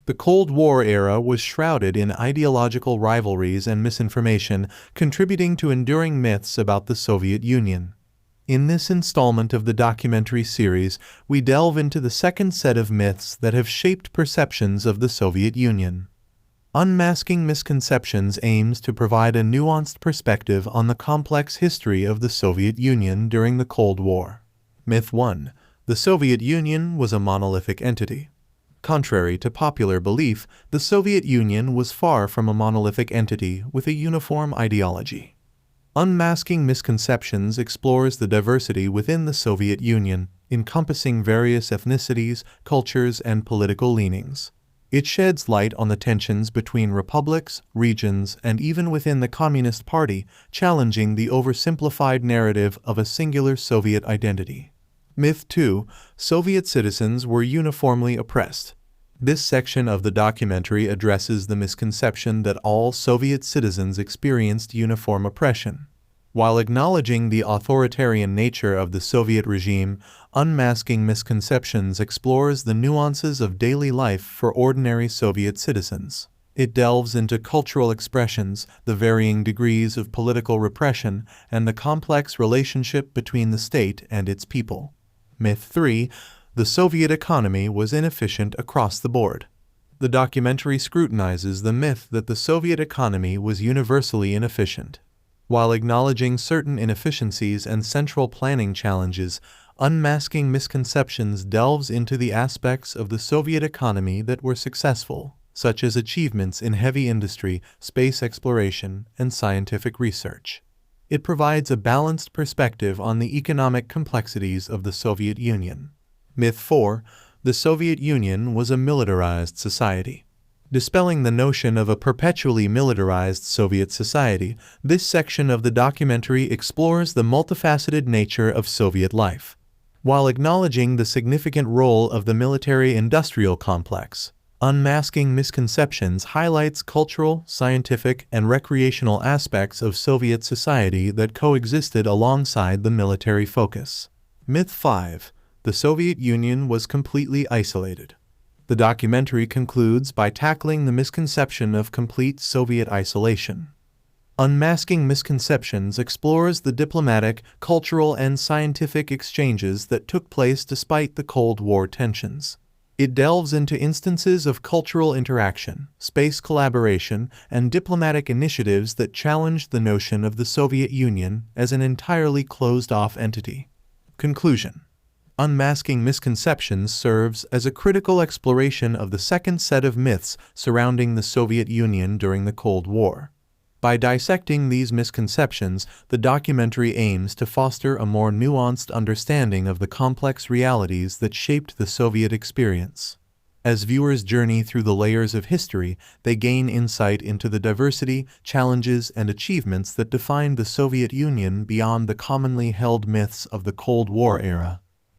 The Cold War era was shrouded in ideological rivalries and misinformation, contributing to enduring myths about the Soviet Union. In this installment of the documentary series, we delve into the second set of myths that have shaped perceptions of the Soviet Union. Unmasking Misconceptions aims to provide a nuanced perspective on the complex history of the Soviet Union during the Cold War. Myth 1. The Soviet Union was a monolithic entity. Contrary to popular belief, the Soviet Union was far from a monolithic entity with a uniform ideology. Unmasking Misconceptions explores the diversity within the Soviet Union, encompassing various ethnicities, cultures, and political leanings. It sheds light on the tensions between republics, regions, and even within the Communist Party, challenging the oversimplified narrative of a singular Soviet identity. Myth 2. Soviet citizens were uniformly oppressed. This section of the documentary addresses the misconception that all Soviet citizens experienced uniform oppression. While acknowledging the authoritarian nature of the Soviet regime, Unmasking Misconceptions explores the nuances of daily life for ordinary Soviet citizens. It delves into cultural expressions, the varying degrees of political repression, and the complex relationship between the state and its people. Myth 3. The Soviet economy was inefficient across the board. The documentary scrutinizes the myth that the Soviet economy was universally inefficient. While acknowledging certain inefficiencies and central planning challenges, Unmasking Misconceptions delves into the aspects of the Soviet economy that were successful, such as achievements in heavy industry, space exploration, and scientific research. It provides a balanced perspective on the economic complexities of the Soviet Union. Myth 4. The Soviet Union was a militarized society. Dispelling the notion of a perpetually militarized Soviet society, this section of the documentary explores the multifaceted nature of Soviet life. While acknowledging the significant role of the military-industrial complex, Unmasking Misconceptions highlights cultural, scientific, and recreational aspects of Soviet society that coexisted alongside the military focus. Myth 5. The Soviet Union was completely isolated. The documentary concludes by tackling the misconception of complete Soviet isolation. Unmasking Misconceptions explores the diplomatic, cultural, and scientific exchanges that took place despite the Cold War tensions. It delves into instances of cultural interaction, space collaboration, and diplomatic initiatives that challenged the notion of the Soviet Union as an entirely closed-off entity. Conclusion. Unmasking Misconceptions serves as a critical exploration of the second set of myths surrounding the Soviet Union during the Cold War. By dissecting these misconceptions, the documentary aims to foster a more nuanced understanding of the complex realities that shaped the Soviet experience. As viewers journey through the layers of history, they gain insight into the diversity, challenges, and achievements that defined the Soviet Union beyond the commonly held myths of the Cold War era.